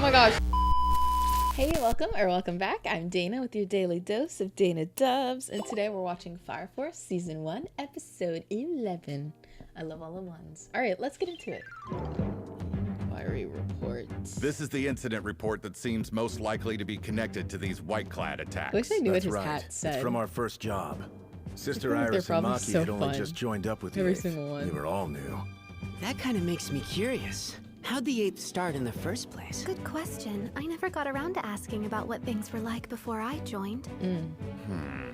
my gosh. Hey, welcome back. I'm Dana with your daily dose of Dana Dubs, and today we're watching Fire Force Season 1, Episode 11. I love all the ones. Alright, let's get into it. Fiery reports. This is the incident report that seems most likely to be connected to these white-clad attacks. I wish I knew what his right. hat said. It's from our first job. Sister I feel like Iris they're and probably Maki so had only fun. just joined up with Every the 8th. single one. We were all new. That kind of makes me curious. How'd the 8th start in the first place? Good question. I never got around to asking about what things were like before I joined.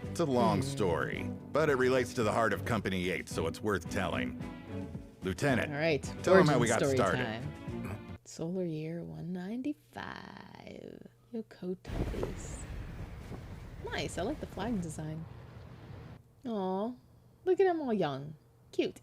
It's a long story, but it relates to the heart of Company 8, so it's worth telling. Lieutenant, Alright, tell them how origin we got story started. time. Solar year 195. Yokota base. Nice, I like the flag design. Aw, look at them all young. Cute.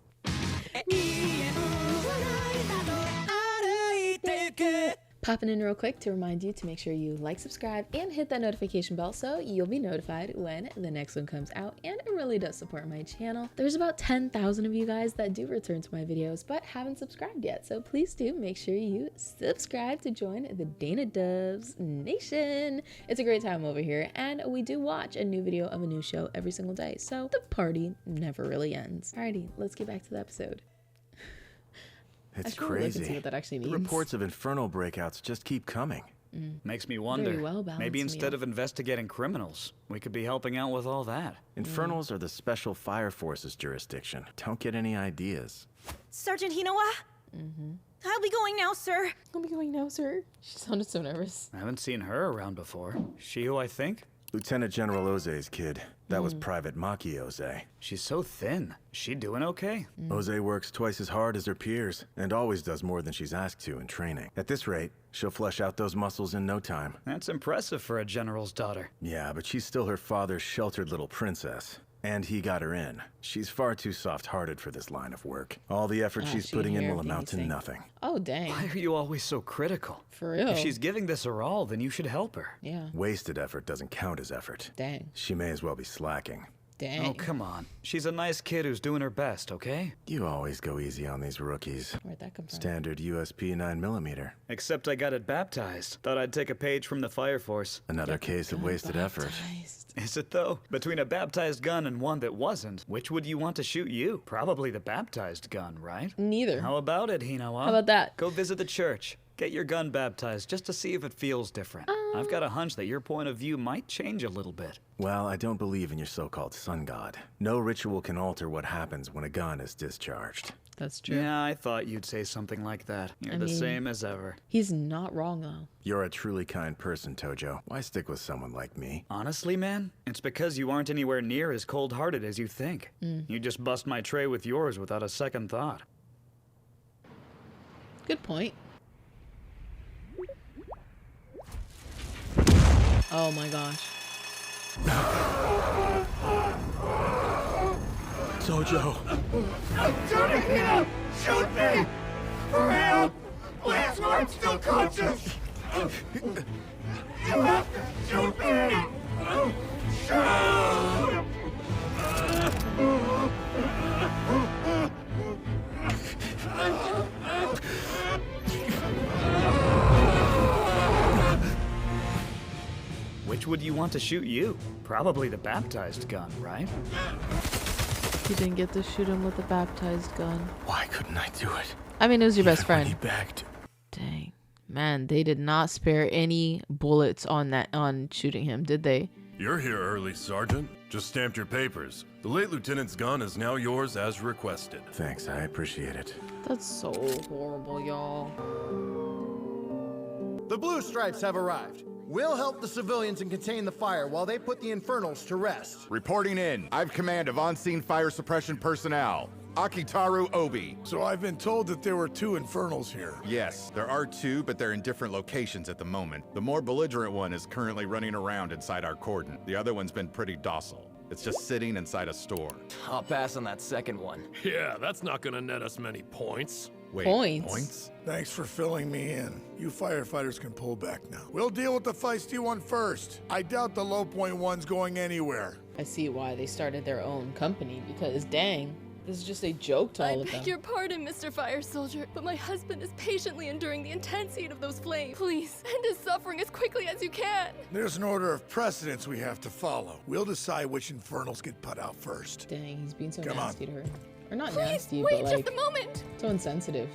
Popping in real quick to remind you to make sure you like, subscribe, and hit that notification bell so you'll be notified when the next one comes out, and it really does support my channel. There's about 10,000 of you guys that do return to my videos but haven't subscribed yet, so please do make sure you subscribe to join the Dana Dubs Nation. It's a great time over here, and we do watch a new video of a new show every single day, so the party never really ends. Alrighty, let's get back to the episode. It's I should really look and see crazy. what that actually The means. reports of infernal breakouts just keep coming. Makes me wonder, Very well balanced maybe instead meal. of investigating criminals, we could be helping out with all that. Infernals are the special fire forces jurisdiction. Don't get any ideas. Sergeant Hinawa? I'll be going now, sir. I'll be going now, sir. She sounded so nervous. I haven't seen her around before. She who I think? Lieutenant General Oze's kid. That was Private Maki Oze. She's so thin. Is she doing okay? Oze works twice as hard as her peers, and always does more than she's asked to in training. At this rate, she'll flesh out those muscles in no time. That's impressive for a general's daughter. Yeah, but she's still her father's sheltered little princess. And he got her in. She's far too soft-hearted for this line of work. All the effort she's she putting in hear will amount to everything. nothing. Oh, dang. Why are you always so critical? For real. If she's giving this her all, then you should help her. Yeah. Wasted effort doesn't count as effort. Dang. She may as well be slacking. Dang. Oh, come on. She's a nice kid who's doing her best, okay? You always go easy on these rookies. Where'd that come from? Standard USP 9mm. Except I got it baptized. Thought I'd take a page from the Fire Force. Another case of wasted effort. Baptized. Is it though? Between a baptized gun and one that wasn't, which would you want to shoot you? Probably the baptized gun, right? Neither. How about it, Hinawa? How about that? Go visit the church. Get your gun baptized just to see if it feels different. I've got a hunch that your point of view might change a little bit. Well, I don't believe in your so-called sun god. No ritual can alter what happens when a gun is discharged. That's true. Yeah, I thought you'd say something like that. You're the mean- same as ever. He's not wrong, though. You're a truly kind person, Tojo. Why stick with someone like me? Honestly, man, it's because you aren't anywhere near as cold-hearted as you think. You just bust my tray with yours without a second thought. Good point. Oh my gosh. Tojo! Shoot me! For help! Please, I'm still conscious! You have to shoot me! Shoot! Which would you want to shoot you? Probably the baptized gun, right? You didn't get to shoot him with a baptized gun. Why couldn't I do it? I mean, it was your best Even when he friend. begged. Dang. Man, they did not spare any bullets on shooting him, did they? You're here early, Sergeant. Just stamped your papers. The late lieutenant's gun is now yours as requested. Thanks, I appreciate it. That's so horrible, y'all. The Blue Stripes have arrived. We'll help the civilians and contain the fire while they put the Infernals to rest. Reporting in. I've command of on-scene fire suppression personnel. Akitaru Obi. So I've been told that there were 2 Infernals here. Yes, there are 2, but they're in different locations at the moment. The more belligerent one is currently running around inside our cordon. The other one's been pretty docile. It's just sitting inside a store. I'll pass on that second one. Yeah, that's not gonna net us many points. Wait, Points? Thanks for filling me in. You firefighters can pull back now. We'll deal with the feisty one first. I doubt the low point one's going anywhere. I see why they started their own company, because dang, This is just a joke to all I of them. beg your pardon, Mr. Fire Soldier, but my husband is patiently enduring the intense heat of those flames. Please, end his suffering as quickly as you can. There's an order of precedence we have to follow. We'll decide which Infernals get put out first. Dang, he's being so Come nasty to her. Or not Please, nasty, wait but like just a moment. so insensitive.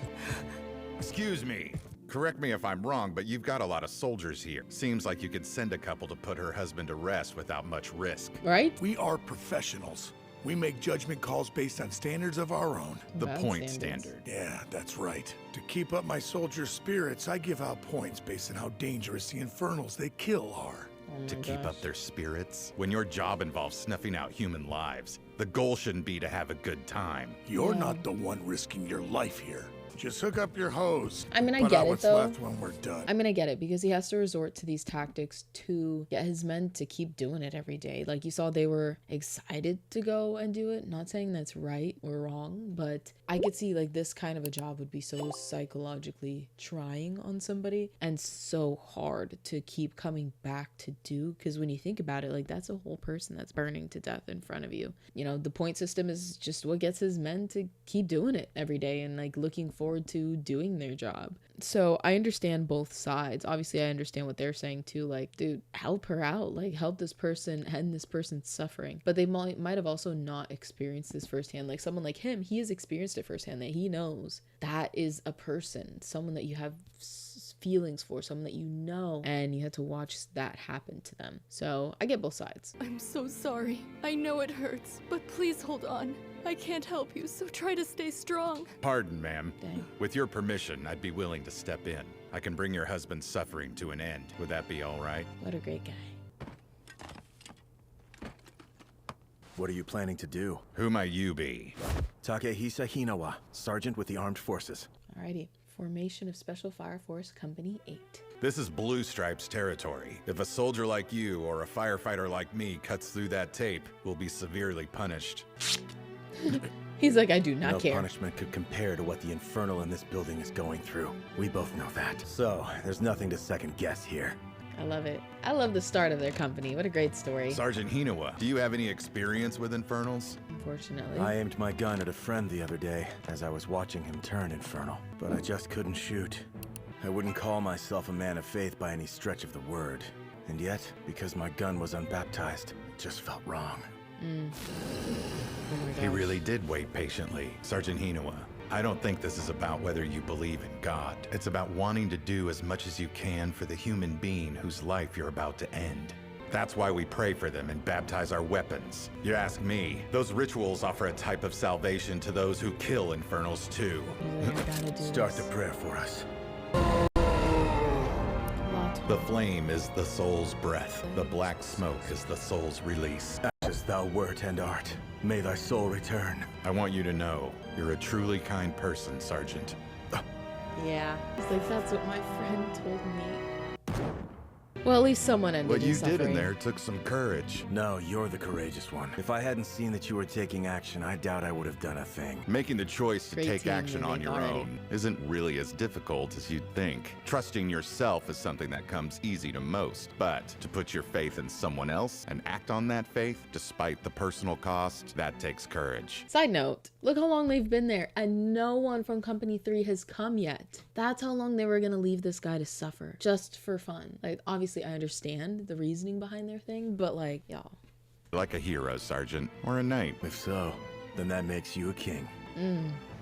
Excuse me. Correct me if I'm wrong, but you've got a lot of soldiers here. Seems like you could send a couple to put her husband to rest without much risk. Right? We are professionals. We make judgment calls based on standards of our own. The Bad point standards. standard. Yeah, that's right. To keep up my soldiers' spirits, I give out points based on how dangerous the Infernals they kill are. Oh my To keep gosh. up their spirits? When your job involves snuffing out human lives, the goal shouldn't be to have a good time. You're not the one risking your life here. Just hook up your hose. I mean, I Put get out it, what's though. left when we're done. I mean, I get it because he has to resort to these tactics to get his men to keep doing it every day. Like you saw, they were excited to go and do it. Not saying that's right or wrong, but I could see like this kind of a job would be so psychologically trying on somebody and so hard to keep coming back to do. Because when you think about it, like that's a whole person that's burning to death in front of you. You know, the point system is just what gets his men to keep doing it every day and like looking forward to doing their job. So I understand both sides. Obviously, I understand what they're saying too. Like, dude, help her out. Like, help this person end this person's suffering. But they might have also not experienced this firsthand. Like someone like him, he has experienced it firsthand. That he knows that is a person, someone that you have feelings for, someone that you know, and you had to watch that happen to them. So I get both sides. I'm so sorry. I know it hurts, but please hold on. I can't help you, so try to stay strong. Pardon, ma'am. Dang. With your permission, I'd be willing to step in. I can bring your husband's suffering to an end. Would that be all right? What a great guy. What are you planning to do? Who might you be? Takehisa Hinawa, Sergeant with the Armed Forces. Alrighty. Formation of Special Fire Force Company 8. This is Blue Stripes territory. If a soldier like you or a firefighter like me cuts through that tape, we'll be severely punished. He's like, I do not No care. punishment could compare to what the Infernal in this building is going through. We both know that. So, there's nothing to second guess here. I love it. I love the start of their company. What a great story. Sergeant Hinawa, do you have any experience with Infernals? Unfortunately. I aimed my gun at a friend the other day as I was watching him turn Infernal, but I just couldn't shoot. I wouldn't call myself a man of faith by any stretch of the word. And yet, because my gun was unbaptized, it just felt wrong. Oh my He gosh. really did wait patiently. Sergeant Hinawa, I don't think this is about whether you believe in God. It's about wanting to do as much as you can for the human being whose life you're about to end. That's why we pray for them and baptize our weapons. You ask me, those rituals offer a type of salvation to those who kill Infernals too. He's like, I gotta do Start this. the prayer for us. The flame is the soul's breath. The black smoke is the soul's release. As thou wert and art, may thy soul return. I want you to know, you're a truly kind person, Sergeant. Yeah. He's like, that's what my friend told me. Well, at least someone ended What you his did in suffering. there took some courage. No, you're the courageous one. If I hadn't seen that you were taking action, I doubt I would have done a thing. Making the choice to Great take team action on movie your already. own isn't really as difficult as you'd think. Trusting yourself is something that comes easy to most, but to put your faith in someone else and act on that faith, despite the personal cost, that takes courage. Side note, look how long they've been there and no one from Company 3 has come yet. That's how long they were gonna leave this guy to suffer, just for fun. Like, obviously I understand the reasoning behind their thing, but like, y'all. Like a hero, Sergeant, or a knight. If so, then that makes you a king.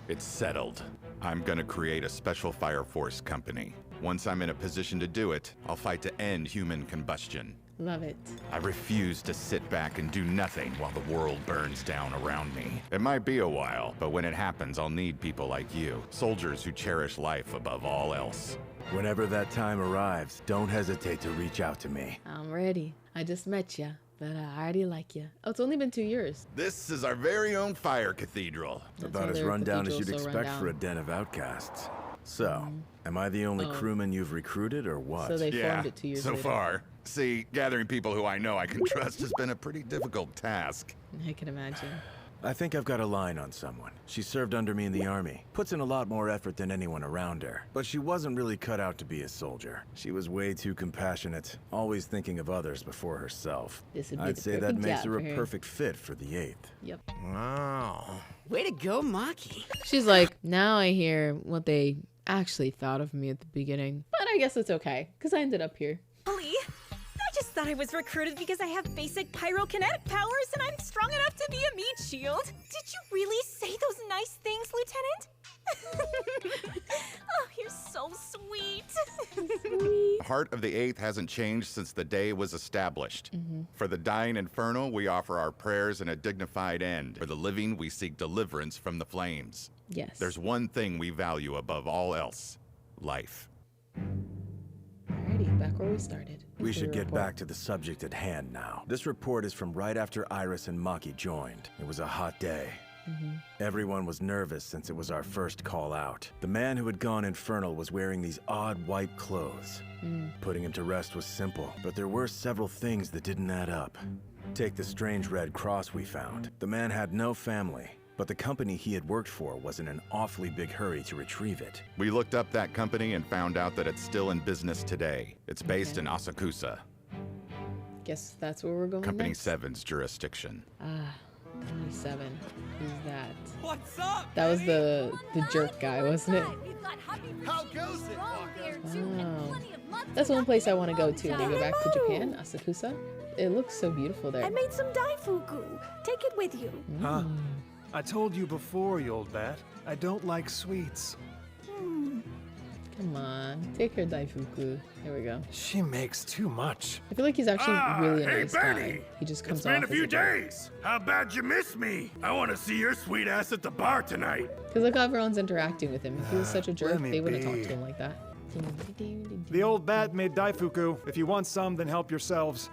It's settled. I'm gonna create a special fire force company. Once I'm in a position to do it, I'll fight to end human combustion. Love it. I refuse to sit back and do nothing while the world burns down around me. It might be a while, but when it happens, I'll need people like you, soldiers who cherish life above all else. Whenever that time arrives, don't hesitate to reach out to me. I'm ready. I just met ya, but I already like ya. Oh, it's only been 2 years. This is our very own fire cathedral. That's About how as their run down as cathedral's you'd so expect run for a down. den of outcasts. So, am I the only Oh. crewman you've recruited or what? So they Yeah, formed it 2 years so later. far. See, gathering people who I know I can trust has been a pretty difficult task. I can imagine. I think I've got a line on someone. She served under me in the army. Puts in a lot more effort than anyone around her. But she wasn't really cut out to be a soldier. She was way too compassionate, always thinking of others before herself. I'd say that makes her a perfect fit for the 8th. Yep. Wow. Way to go, Maki. She's like, now I hear what they actually thought of me at the beginning. But I guess it's okay, because I ended up here. Ollie, I just thought I was recruited because I have basic pyrokinetic powers and I'm strong enough to be a meat shield. Did you really say those nice things, Lieutenant? Oh, you're so sweet. Heart of the 8th hasn't changed since the day was established. For the dying infernal, we offer our prayers and a dignified end. For the living, we seek deliverance from the flames. Yes. There's one thing we value above all else: life. Alrighty, back where we started. We should get back to the subject at hand now. This report is from right after Iris and Maki joined. It was a hot day. Everyone was nervous since it was our first call out. The man who had gone infernal was wearing these odd white clothes. Putting him to rest was simple, but there were several things that didn't add up. Take the strange red cross we found. The man had no family, but the company he had worked for was in an awfully big hurry to retrieve it. We looked up that company and found out that it's still in business today. It's based in Asakusa. Guess that's where we're going Company next. 7's jurisdiction. Ah, Company 7. Who's that? What's up? That was the jerk guy, wasn't it? How goes it, Waka? Wow. That's one place I want to go to when I go back to Japan, Asakusa. It looks so beautiful there. I made some daifuku. Take it with you. Huh? I told you before, you old bat. I don't like sweets. Come on, take her daifuku. There we go. She makes too much. I feel like he's actually really a hey, nice Bernie. guy. He just comes It's off been a as few a jerk. days. How bad you miss me? I want to see your sweet ass at the bar tonight. Because look how everyone's interacting with him. If he was such a jerk, let me they wouldn't talk be. to him like that. The old bat made daifuku. If you want some, then help yourselves.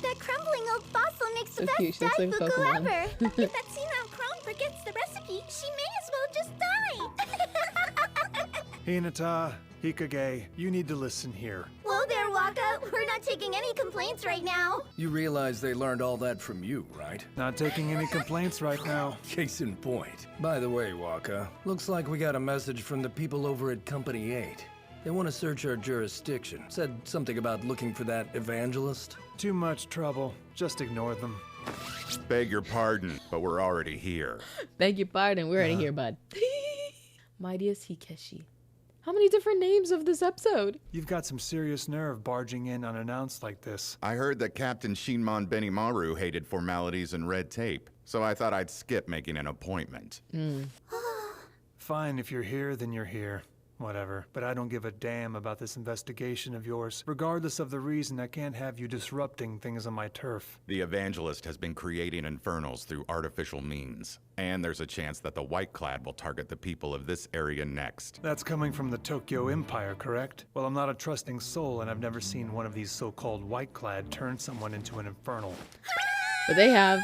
That crumbling old fossil makes the So cute. best She looks like a daifuku Pokemon. ever. If that senile crone forgets the recipe, she may as well just die. Hinata, Hikage, you need to listen here. Whoa there, Waka. We're not taking any complaints right now. You realize they learned all that from you, right? Not taking any complaints right now. Case in point. By the way, Waka, looks like we got a message from the people over at Company 8. They want to search our jurisdiction. Said something about looking for that evangelist. Too much trouble. Just ignore them. Beg your pardon, but we're already here. Beg your pardon, we're already here, bud. Mightiest Hikeshi. How many different names of this episode? You've got some serious nerve barging in unannounced like this. I heard that Captain Shinmon Benimaru hated formalities and red tape, so I thought I'd skip making an appointment. Fine, if you're here, then you're here. Whatever. But I don't give a damn about this investigation of yours. Regardless of the reason, I can't have you disrupting things on my turf. The evangelist has been creating infernals through artificial means, and there's a chance that the White Clad will target the people of this area next. That's coming from the Tokyo Empire, correct? Well, I'm not a trusting soul, and I've never seen one of these so-called White Clad turn someone into an infernal. But they have.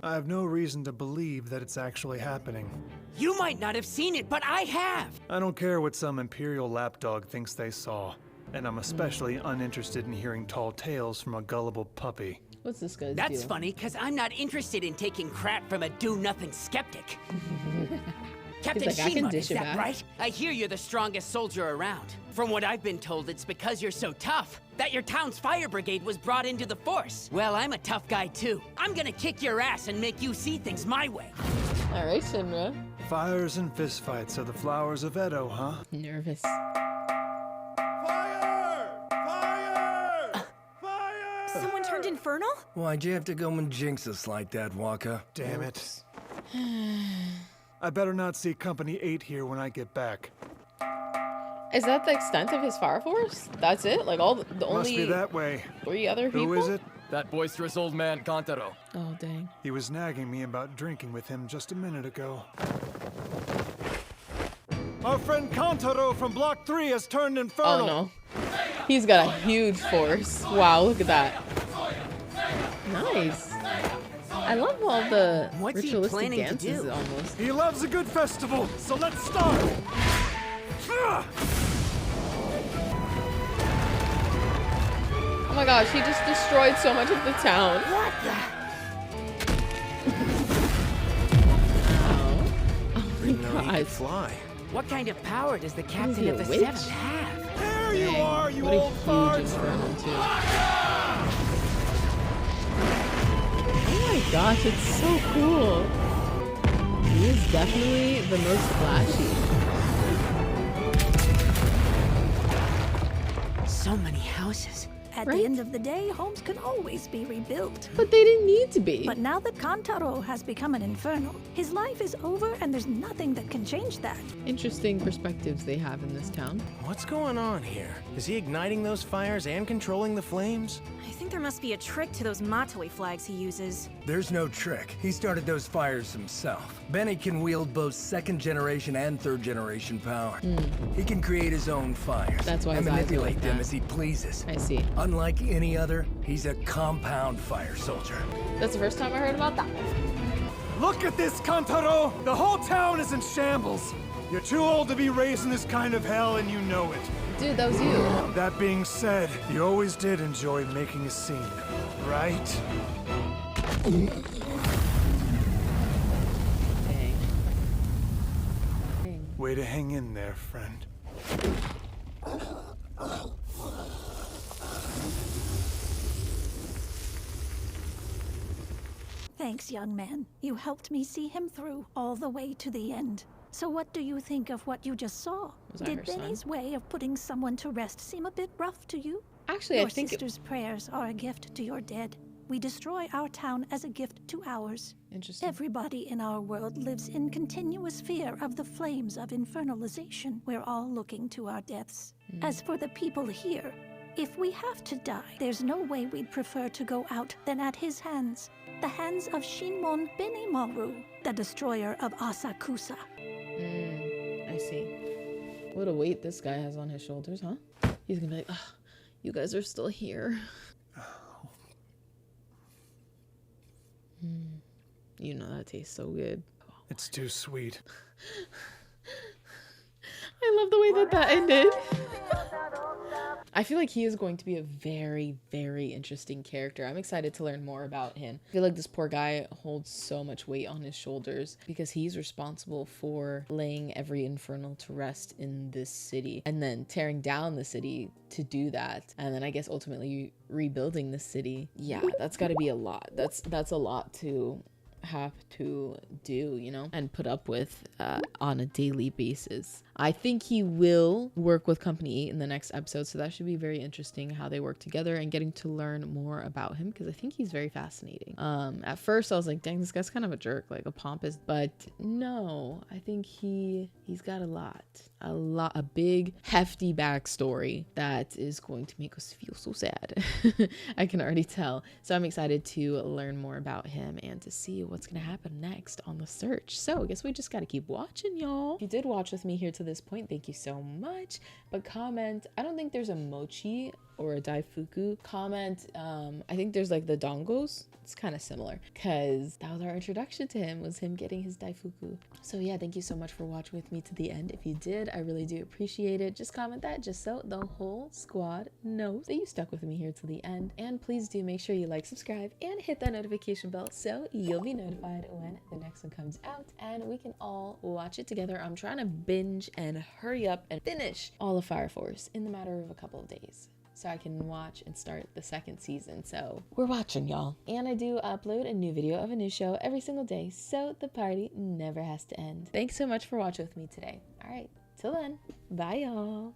I have no reason to believe that it's actually happening. You might not have seen it, but I have! I don't care what some Imperial lapdog thinks they saw. And I'm especially uninterested in hearing tall tales from a gullible puppy. What's this guy's That's deal? funny, because I'm not interested in taking crap from a do-nothing skeptic. Captain He's like, I can Shinmon, dish is it that back. right? I hear you're the strongest soldier around. From what I've been told, it's because you're so tough that your town's fire brigade was brought into the force. Well, I'm a tough guy too. I'm gonna kick your ass and make you see things my way. All right, Shinra. Fires and fistfights are the flowers of Edo, huh? Nervous. Someone turned infernal? Why'd you have to go and jinx us like that, Waka? Damn it. I better not see Company 8 here when I get back. Is that the extent of his fire force? That's it? Like all the only Must be that way. 3 other people? Who is it? That boisterous old man, Kantaro. Oh, dang. He was nagging me about drinking with him just a minute ago. Our friend Kantaro from Block 3 has turned infernal. Oh, no. He's got a huge force. Wow, look at that. Nice. I love all the ritualistic dances almost. He loves a good festival, so let's start! Oh my gosh, he just destroyed so much of the town. What could fly. What kind of power does the captain he, of a the witch? Seventh have? There you are, you what a old huge fart! infernal too. Oh my gosh, it's so cool. He is definitely the most flashy. So many houses. At the end of the day, homes can always be rebuilt. But they didn't need to be. But now that Kantaro has become an infernal, his life is over and there's nothing that can change that. Interesting perspectives they have in this town. What's going on here? Is he igniting those fires and controlling the flames? I think there must be a trick to those Matoi flags he uses. There's no trick. He started those fires himself. Benny can wield both second generation and third generation power. He can create his own fires. That's why and his eyes are manipulate like them that. as he pleases. I see. Unlike any other, he's a compound fire soldier. That's the first time I heard about that. Look at this, Kantaro! The whole town is in shambles. You're too old to be raised in this kind of hell, and you know it. Dude, that was you. That being said, you always did enjoy making a scene, right? Dang. Way to hang in there, friend. Thanks, young man. You helped me see him through all the way to the end. So what do you think of what you just saw? Was that Did her son? Benny's way of putting someone to rest seem a bit rough to you? Actually, your I think sister's prayers are a gift to your dead. We destroy our town as a gift to ours. Interesting. Everybody in our world lives in continuous fear of the flames of infernalization. We're all looking to our deaths. As for the people here, if we have to die, there's no way we'd prefer to go out than at his hands. The hands of Shinmon Benimaru, the destroyer of Asakusa. I see. What a weight this guy has on his shoulders, huh? He's gonna be like, oh, you guys are still here. You know that tastes so good. It's too sweet. I love the way that that ended. I feel like he is going to be a very, very interesting character. I'm excited to learn more about him. I feel like this poor guy holds so much weight on his shoulders because he's responsible for laying every infernal to rest in this city and then tearing down the city to do that. And then I guess ultimately rebuilding the city. Yeah, that's got to be a lot. That's a lot to have to do, you know, and put up with on a daily basis. I think he will work with Company 8 in the next episode, so that should be very interesting how they work together and getting to learn more about him because I think he's very fascinating. At first I was like, dang, this guy's kind of a jerk, like a pompous, but no, I think he's got a big hefty backstory that is going to make us feel so sad. I can already tell. So I'm excited to learn more about him and to see what's gonna happen next on the search. So I guess we just gotta keep watching, y'all. If you did watch with me here to this point, thank you so much. But comment, I don't think there's a mochi or a daifuku. Comment, I think there's like the dongos. It's kind of similar because that was our introduction to him, was him getting his daifuku. So yeah, thank you so much for watching with me to the end. If you did, I really do appreciate it. Just comment that just so the whole squad knows that you stuck with me here to the end. And please do make sure you like, subscribe, and hit that notification bell so you'll be notified when the next one comes out and we can all watch it together. I'm trying to binge and hurry up and finish all of Fire Force in the matter of a couple of days, so I can watch and start the second season. So we're watching, y'all. And I do upload a new video of a new show every single day, so the party never has to end. Thanks so much for watching with me today. All right, till then, bye y'all.